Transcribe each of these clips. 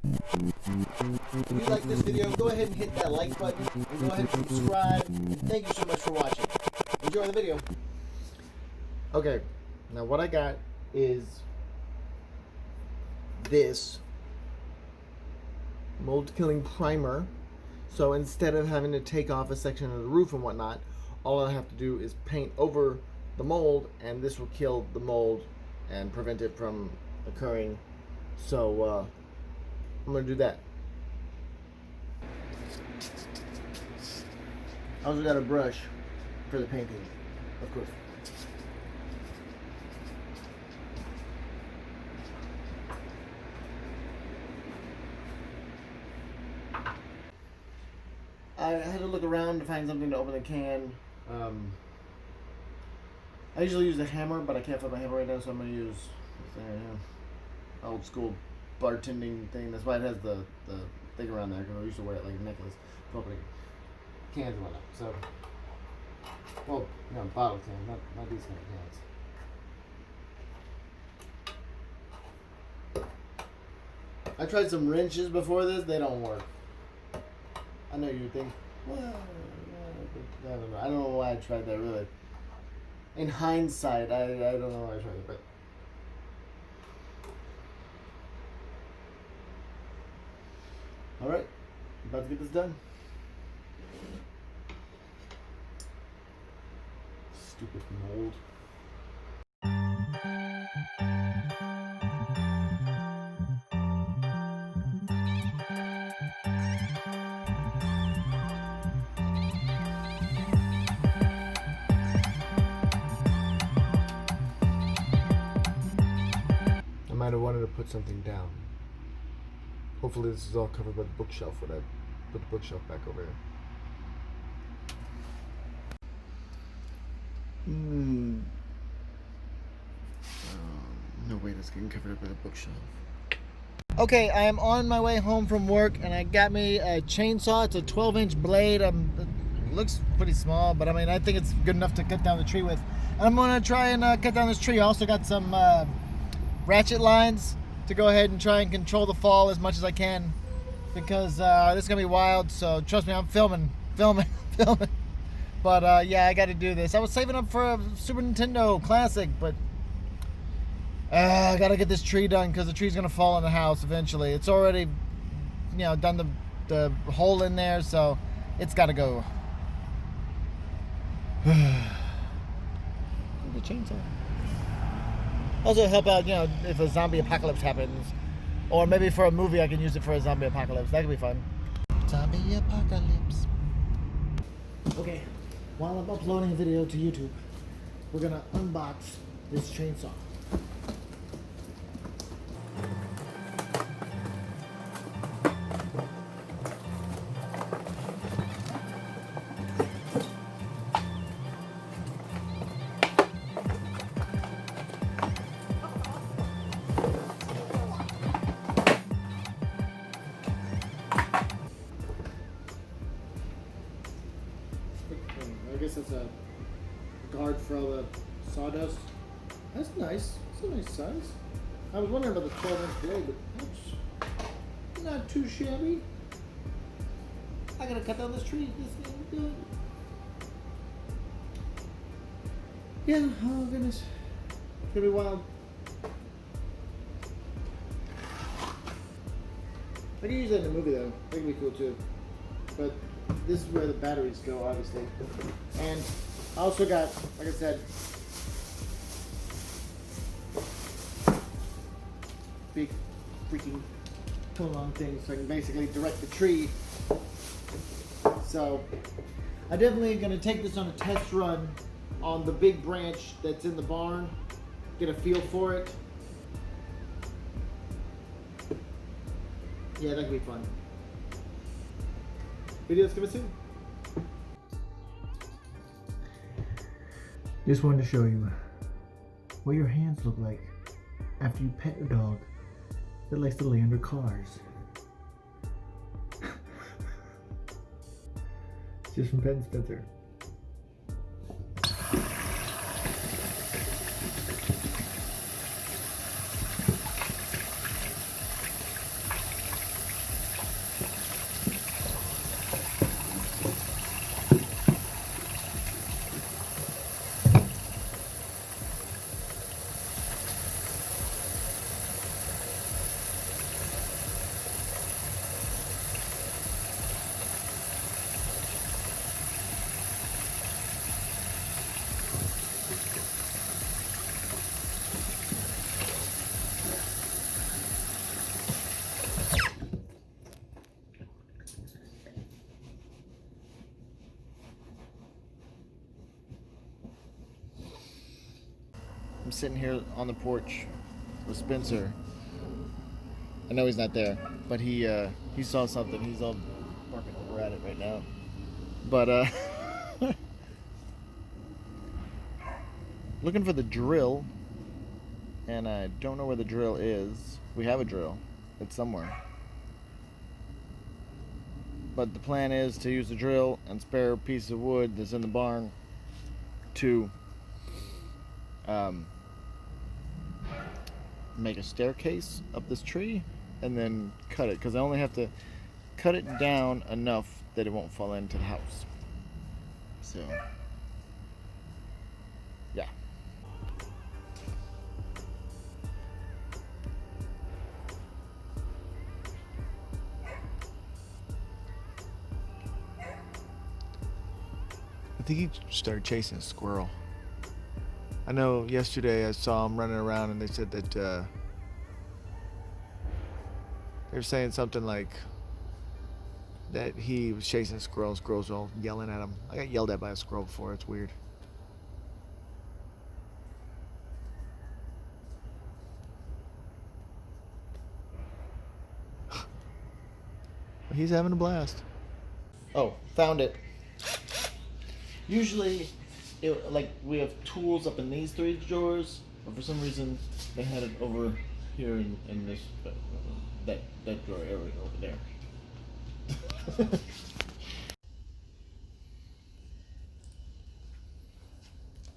If you like this video, go ahead and hit that like button and go ahead and subscribe. And thank you so much for watching. Enjoy the video. Okay, now what I got is this mold killing primer. So instead of having to take off a section of the roof and whatnot, all I have to do is paint over the mold, and this will kill the mold and prevent it from occurring. So I'm gonna do that. I also got a brush for the painting, of course. I had to look around to find something to open the can. I usually use a hammer, but I can't find my hammer right now, so I'm going to use old school bartending thing. That's why it has the thing around there, because I used to wear it like a necklace for opening cans and whatnot. So, well, no, bottle cans, not these kind of cans. I tried some wrenches before this, they don't work. I know you would think, well, I don't know why I tried that, really. In hindsight, I don't know why I tried it, but... Alright, about to get this done. Stupid mold. I might have wanted to put something down. Hopefully this is all covered by the bookshelf when I put the bookshelf back over here. No way that's getting covered up by the bookshelf. Okay, I am on my way home from work, and I got me a chainsaw. It's a 12-inch blade. It looks pretty small, but I mean, I think it's good enough to cut down the tree with. And I'm gonna try and cut down this tree. I also got some ratchet lines to go ahead and try and control the fall as much as I can, because this is gonna be wild. So trust me, I'm filming. But yeah, I got to do this. I was saving up for a Super Nintendo Classic, but I got to get this tree done because the tree's gonna fall in the house eventually. It's already, done the hole in there, so it's got to go. The chainsaw. Also help out, if a zombie apocalypse happens. Or maybe for a movie I can use it for a zombie apocalypse. That could be fun. Zombie apocalypse. Okay, while I'm uploading a video to YouTube, we're gonna unbox this chainsaw. I guess it's a guard for all the sawdust. That's nice. It's a nice size. I was wondering about the 12-inch blade, but that's not too shabby. I gotta cut down this tree. This thing good. Yeah, oh goodness. It's gonna be wild. I can use that in a movie though. That could be cool too. But this is where the batteries go, obviously. And I also got, like I said, big freaking pull-on thing so I can basically direct the tree. So I'm definitely going to take this on a test run on the big branch that's in the barn, get a feel for it. Yeah, that could be fun. Videos coming soon. Just wanted to show you what your hands look like after you pet your dog that likes to lay under cars. It's just from Pet and Spencer. sitting here on the porch with Spencer. I know he's not there, but he saw something. He's all barking over at it right now. But looking for the drill, and I don't know where the drill is. We have a drill. It's somewhere. But the plan is to use the drill and spare piece of wood that's in the barn to make a staircase up this tree and then cut it, because I only have to cut it down enough that it won't fall into the house. So yeah. I think he started chasing a squirrel. I know yesterday I saw him running around and they said that they were saying something like that he was chasing a squirrel. Squirrels were all yelling at him. I got yelled at by a squirrel before. It's weird. He's having a blast. Oh, found it. Usually, like we have tools up in these 3 drawers, but for some reason they had it over here in this that drawer area over there.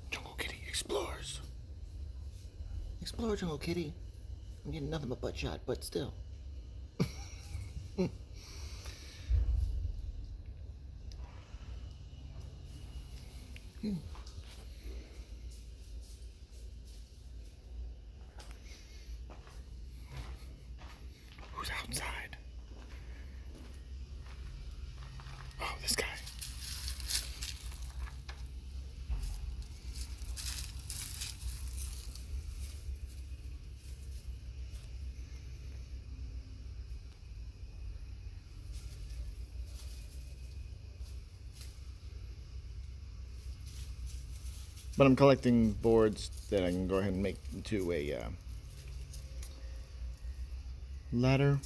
Jungle Kitty explores. Explore, Jungle Kitty. I'm getting nothing but butt shot, but still. Who's outside? Oh, this guy. But I'm collecting boards that I can go ahead and make into a ladder.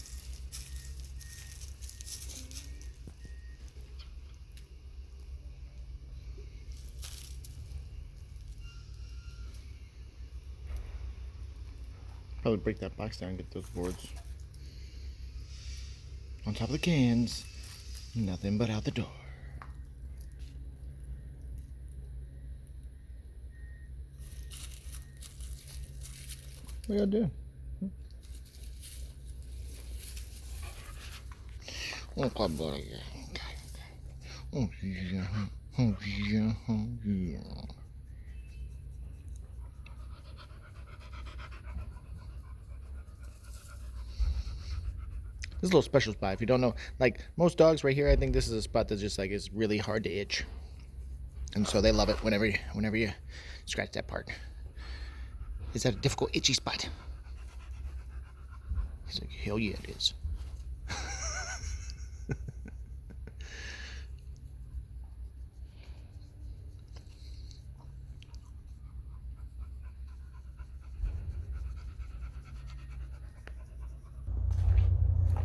Probably break that box down and get those boards. On top of the cans, nothing but out the door. What you gotta do? Okay, buddy. Okay. Oh, yeah. Oh, yeah. Oh, yeah. This is a little special spot. If you don't know, like most dogs right here, I think this is a spot that just like is really hard to itch. And so they love it whenever you scratch that part. Is that a difficult itchy spot? He's like, hell yeah, it is.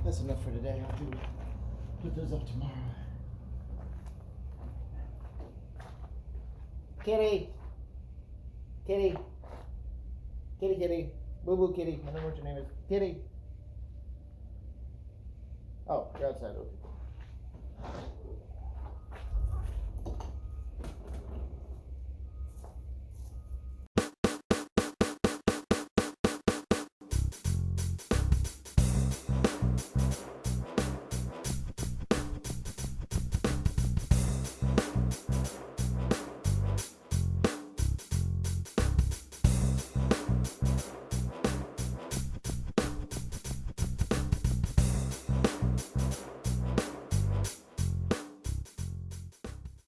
That's enough for today. I'll have to put those up tomorrow. Kitty! Kitty! Kitty, kitty. Boo boo kitty. I don't know what your name is. Kitty! Oh, you're outside. Okay.